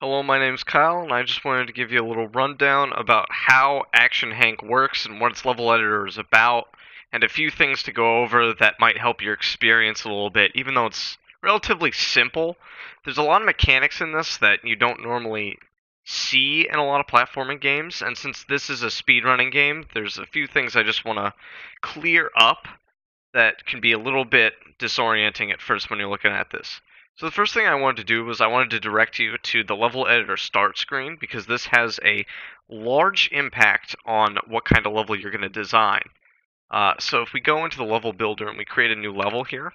Hello, my name's Kyle, and I just wanted to give you a little rundown about how Action Hank works and what its level editor is about, and a few things to go over that might help your experience a little bit. Even though it's relatively simple, there's a lot of mechanics in this that you don't normally see in a lot of platforming games, and since this is a speedrunning game, there's a few things I just want to clear up that can be a little bit disorienting at first when you're looking at this. So the first thing I wanted to do was I wanted to direct you to the level editor start screen because this has a large impact on what kind of level you're going to design. So if we go into the level builder and we create a new level here,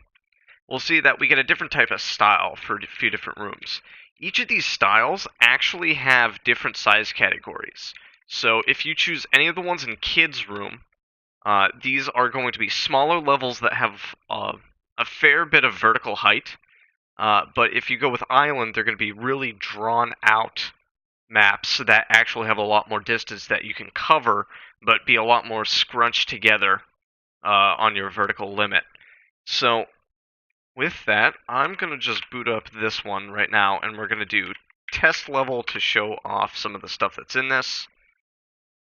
we'll see that we get a different type of style for a few different rooms. Each of these styles actually have different size categories. So if you choose any of the ones in kids room, these are going to be smaller levels that have a fair bit of vertical height. But if you go with island, they're going to be really drawn out maps that actually have a lot more distance that you can cover, but be a lot more scrunched together on your vertical limit. So with that, I'm going to just boot up this one right now, and we're going to do test level to show off some of the stuff that's in this.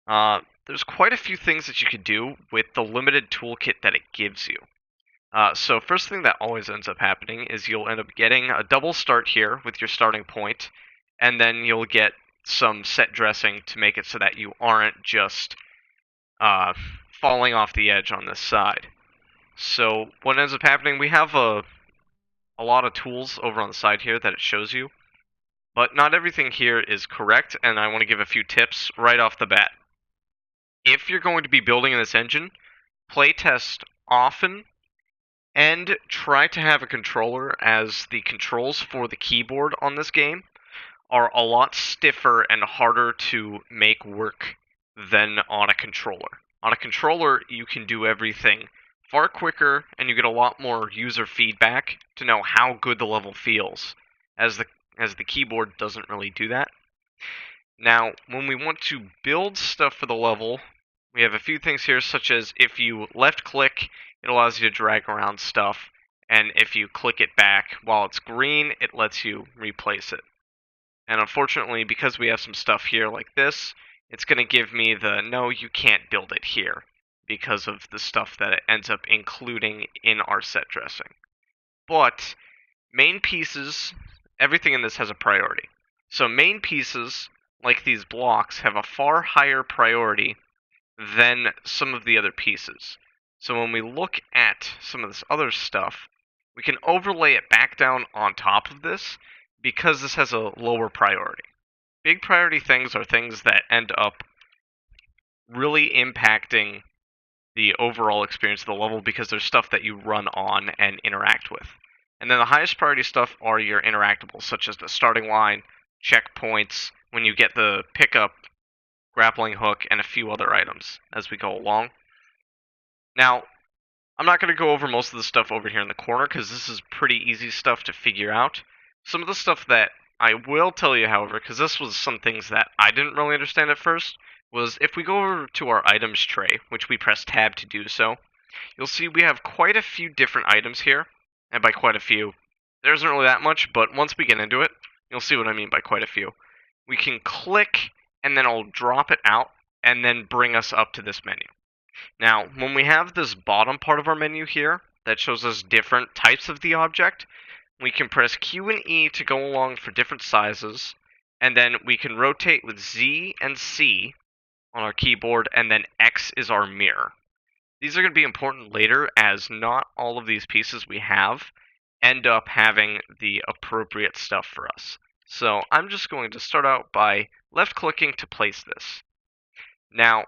There's quite a few things that you could do with the limited toolkit that it gives you. So first thing that always ends up happening is you'll end up getting a double start here with your starting point, and then you'll get some set dressing to make it so that you aren't just falling off the edge on this side. So what ends up happening, we have a lot of tools over on the side here that it shows you, but not everything here is correct, and I want to give a few tips right off the bat. If you're going to be building in this engine, playtest often and try to have a controller, as the controls for the keyboard on this game are a lot stiffer and harder to make work than on a controller. On a controller, you can do everything far quicker, and you get a lot more user feedback to know how good the level feels, as the keyboard doesn't really do that. Now, when we want to build stuff for the level, we have a few things here, such as if you left click, it allows you to drag around stuff, and if you click it back while it's green, it lets you replace it. And unfortunately, because we have some stuff here like this, it's going to give me the no, you can't build it here, because of the stuff that it ends up including in our set dressing. But main pieces, everything in this has a priority. So main pieces, like these blocks, have a far higher priority than some of the other pieces. So when we look at some of this other stuff, we can overlay it back down on top of this because this has a lower priority. Big priority things are things that end up really impacting the overall experience of the level because there's stuff that you run on and interact with. And then the highest priority stuff are your interactables, such as the starting line, checkpoints, when you get the pickup, grappling hook, and a few other items as we go along. Now, I'm not going to go over most of the stuff over here in the corner because this is pretty easy stuff to figure out. Some of the stuff that I will tell you, however, because this was some things that I didn't really understand at first, was if we go over to our items tray, which we press tab to do so, you'll see we have quite a few different items here, and by quite a few, there isn't really that much, but once we get into it, you'll see what I mean by quite a few. We can click, and then I'll drop it out, and then bring us up to this menu. Now, when we have this bottom part of our menu here, that shows us different types of the object, we can press Q and E to go along for different sizes, and then we can rotate with Z and C on our keyboard, and then X is our mirror. These are going to be important later, as not all of these pieces we have end up having the appropriate stuff for us. So I'm just going to start out by left-clicking to place this. Now,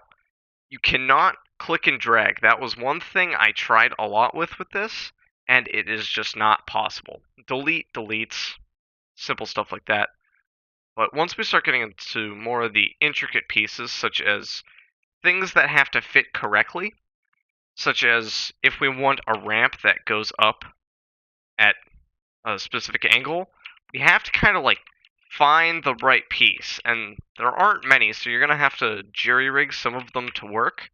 you cannot click and drag. That was one thing I tried a lot with this, and it is just not possible. Delete deletes, simple stuff like that. But once we start getting into more of the intricate pieces, such as things that have to fit correctly, such as if we want a ramp that goes up at a specific angle, we have to kind of like find the right piece, and there aren't many, so you're going to have to jury-rig some of them to work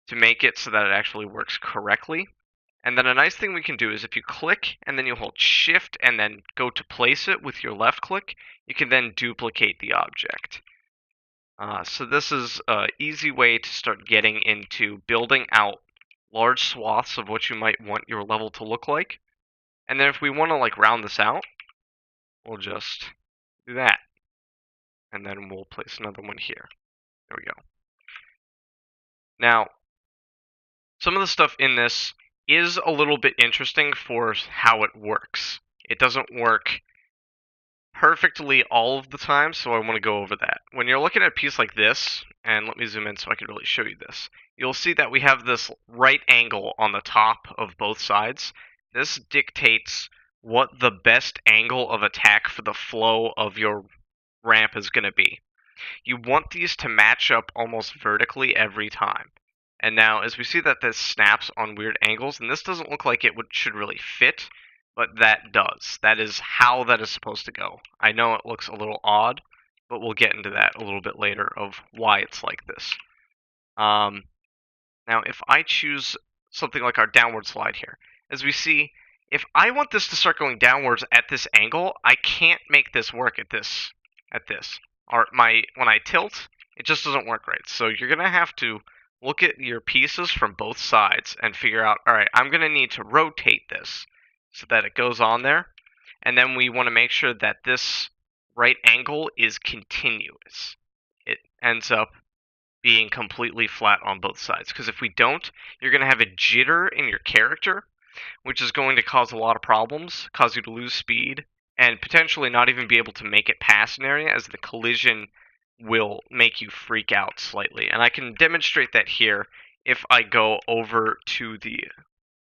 to make it so that it actually works correctly. And then a nice thing we can do is if you click and then you hold shift and then go to place it with your left click, you can then duplicate the object. So this is an easy way to start getting into building out large swaths of what you might want your level to look like. And then if we want to like round this out, we'll just do that. And then we'll place another one here. There we go. Now, some of the stuff in this is a little bit interesting for how it works. It doesn't work perfectly all of the time, so I want to go over that. When you're looking at a piece like this, and let me zoom in so I can really show you this, you'll see that we have this right angle on the top of both sides. This dictates what the best angle of attack for the flow of your ramp is going to be. You want these to match up almost vertically every time. And now, as we see that this snaps on weird angles, and this doesn't look like it should really fit, but that does. That is how that is supposed to go. I know it looks a little odd, but we'll get into that a little bit later of why it's like this. Now, if I choose something like our downward slide here, as we see, if I want this to start going downwards at this angle, I can't make this work at this. When I tilt, it just doesn't work right. So you're gonna have to look at your pieces from both sides and figure out, all right, I'm gonna need to rotate this so that it goes on there. And then we want to make sure that this right angle is continuous. It ends up being completely flat on both sides. Because if we don't, you're going to have a jitter in your character, which is going to cause a lot of problems, cause you to lose speed, and potentially not even be able to make it past an area, as the collision will make you freak out slightly. And I can demonstrate that here if I go over to the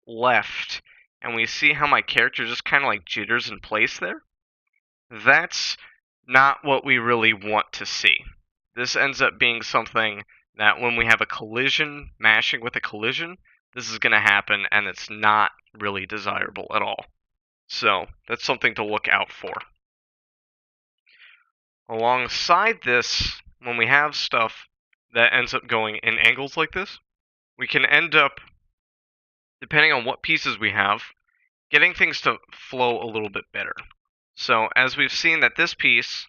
left and we see how my character just kind of like jitters in place there. That's not what we really want to see. This ends up being something that when we have a collision mashing with a collision, this is going to happen, and it's not really desirable at all. So that's something to look out for. Alongside this, when we have stuff that ends up going in angles like this, we can end up, depending on what pieces we have, getting things to flow a little bit better. So as we've seen that this piece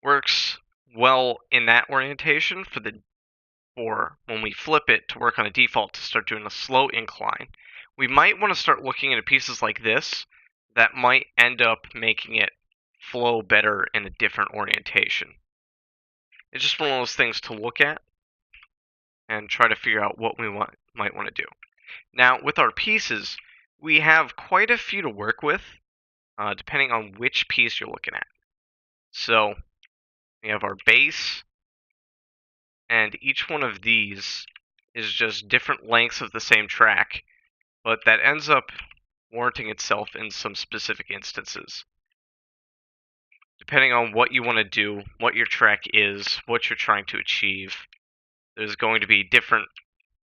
works well in that orientation for when we flip it to work on a default to start doing a slow incline, we might want to start looking at pieces like this that might end up making it flow better in a different orientation. It's just one of those things to look at and try to figure out what we might want to do. Now, with our pieces, we have quite a few to work with, depending on which piece you're looking at. So, we have our base, and each one of these is just different lengths of the same track, but that ends up warranting itself in some specific instances. Depending on what you want to do, what your track is, what you're trying to achieve, there's going to be different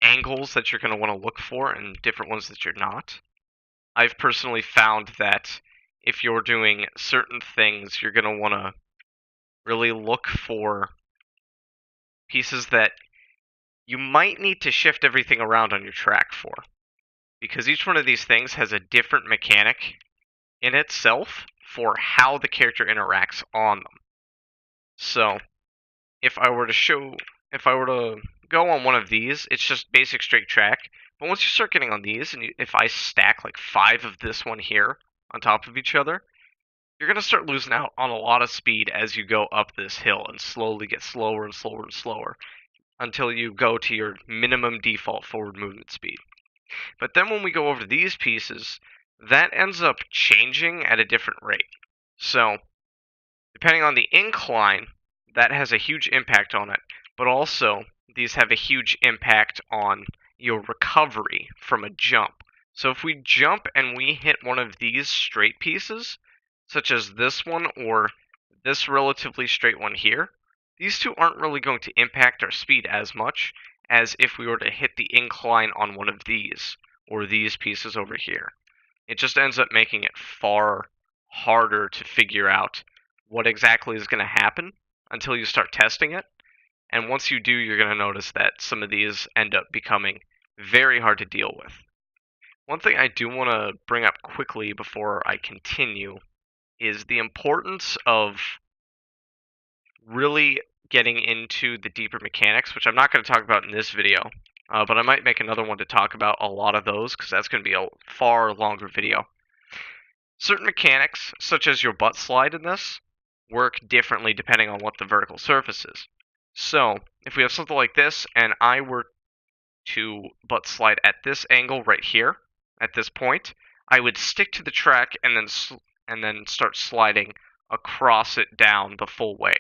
angles that you're going to want to look for and different ones that you're not. I've personally found that if you're doing certain things, you're going to want to really look for pieces that you might need to shift everything around on your track for. Because each one of these things has a different mechanic in itself for how the character interacts on them. So, if I were to go on one of these, it's just basic straight track. But once you start getting on these, and if I stack like 5 of this one here on top of each other, you're going to start losing out on a lot of speed as you go up this hill and slowly get slower and slower and slower until you go to your minimum default forward movement speed. But then when we go over to these pieces, that ends up changing at a different rate. So, depending on the incline, that has a huge impact on it, but also these have a huge impact on your recovery from a jump. So if we jump and we hit one of these straight pieces, such as this one or this relatively straight one here, these two aren't really going to impact our speed as much as if we were to hit the incline on one of these or these pieces over here. It just ends up making it far harder to figure out what exactly is going to happen until you start testing it. And once you do, you're going to notice that some of these end up becoming very hard to deal with. One thing I do want to bring up quickly before I continue is the importance of really getting into the deeper mechanics, which I'm not going to talk about in this video, but I might make another one to talk about a lot of those, because that's going to be a far longer video. Certain mechanics, such as your butt slide in this, work differently depending on what the vertical surface is. So, if we have something like this, and I were to butt slide at this angle right here, at this point, I would stick to the track and then start sliding across it down the full way.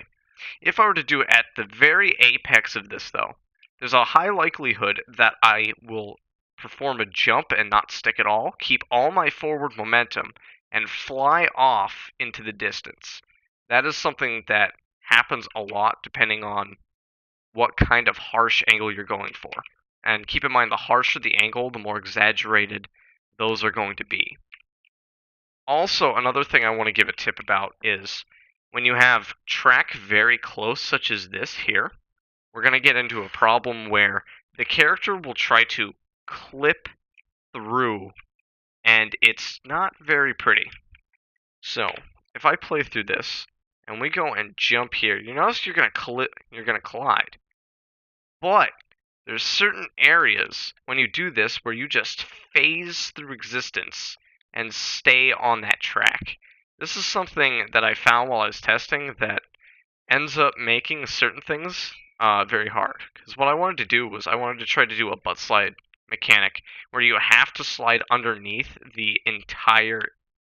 If I were to do it at the very apex of this, though, there's a high likelihood that I will perform a jump and not stick at all, keep all my forward momentum, and fly off into the distance. That is something that happens a lot depending on what kind of harsh angle you're going for. And keep in mind, the harsher the angle, the more exaggerated those are going to be. Also, another thing I want to give a tip about is when you have track very close, such as this here, we're going to get into a problem where the character will try to clip through, and it's not very pretty. So, if I play through this, and we go and jump here, you notice you're going to collide. But there's certain areas when you do this where you just phase through existence and stay on that track. This is something that I found while I was testing that ends up making certain things very hard. Because what I wanted to do was I wanted to try to do a butt slide mechanic where you have to slide underneath the entire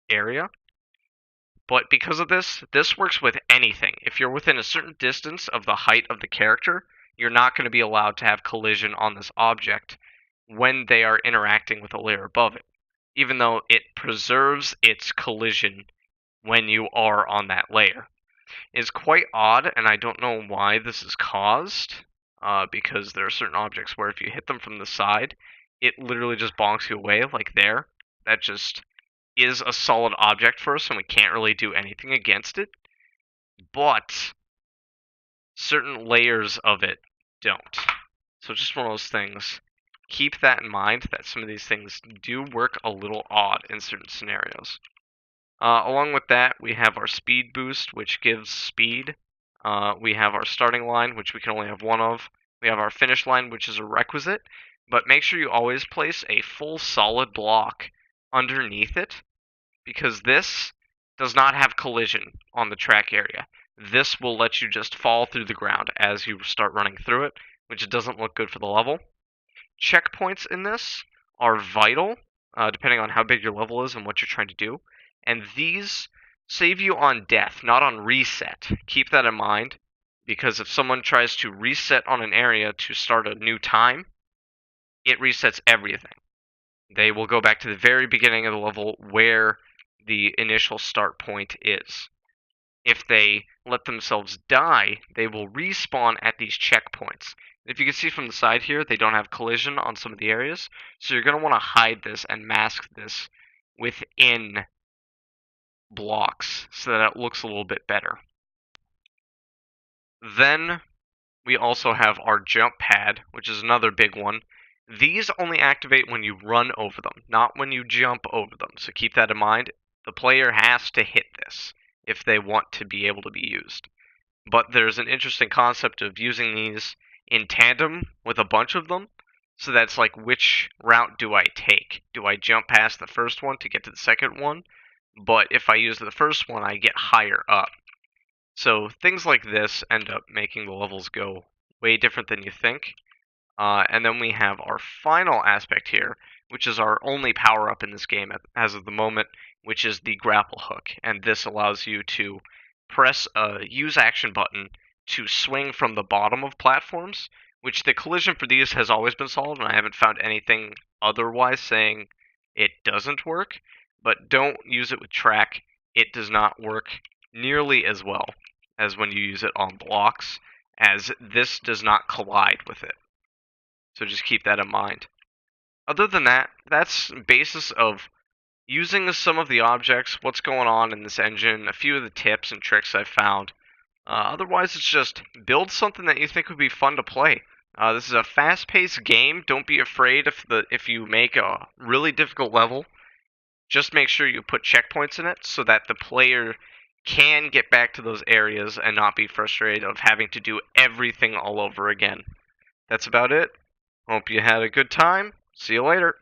area. But because of this, this works with anything. If you're within a certain distance of the height of the character, you're not going to be allowed to have collision on this object when they are interacting with a layer above it, even though it preserves its collision when you are on that layer. It's quite odd, and I don't know why this is caused, because there are certain objects where if you hit them from the side, it literally just bonks you away, like there. That just is a solid object for us, and we can't really do anything against it. But certain layers of it don't. So just one of those things. Keep that in mind, that some of these things do work a little odd in certain scenarios. Along with that, we have our speed boost, which gives speed. We have our starting line, which we can only have one of. We have our finish line, which is a requisite. But make sure you always place a full solid block underneath it, because this does not have collision on the track area. This will let you just fall through the ground as you start running through it, which doesn't look good for the level. Checkpoints in this are vital, depending on how big your level is and what you're trying to do. And these save you on death, not on reset. Keep that in mind, because if someone tries to reset on an area to start a new time, it resets everything. They will go back to the very beginning of the level where the initial start point is. If they let themselves die, they will respawn at these checkpoints. If you can see from the side here, they don't have collision on some of the areas, so you're going to want to hide this and mask this within blocks so that it looks a little bit better. Then we also have our jump pad, which is another big one. These only activate when you run over them, not when you jump over them, so keep that in mind. The player has to hit this if they want to be able to be used. But there's an interesting concept of using these in tandem with a bunch of them, so that's like, which route do I take? Do I jump past the first one to get to the second one? But if I use the first one, I get higher up. So things like this end up making the levels go way different than you think. And then we have our final aspect here, which is our only power-up in this game as of the moment, which is the grapple hook. And this allows you to press a use action button to swing from the bottom of platforms, which the collision for these has always been solid, and I haven't found anything otherwise saying it doesn't work. But don't use it with track. It does not work nearly as well as when you use it on blocks, as this does not collide with it. So just keep that in mind. Other than that, that's basis of using some of the objects, what's going on in this engine, a few of the tips and tricks I've found. Otherwise, it's just build something that you think would be fun to play. This is a fast-paced game. Don't be afraid if you make a really difficult level. Just make sure you put checkpoints in it so that the player can get back to those areas and not be frustrated of having to do everything all over again. That's about it. Hope you had a good time. See you later.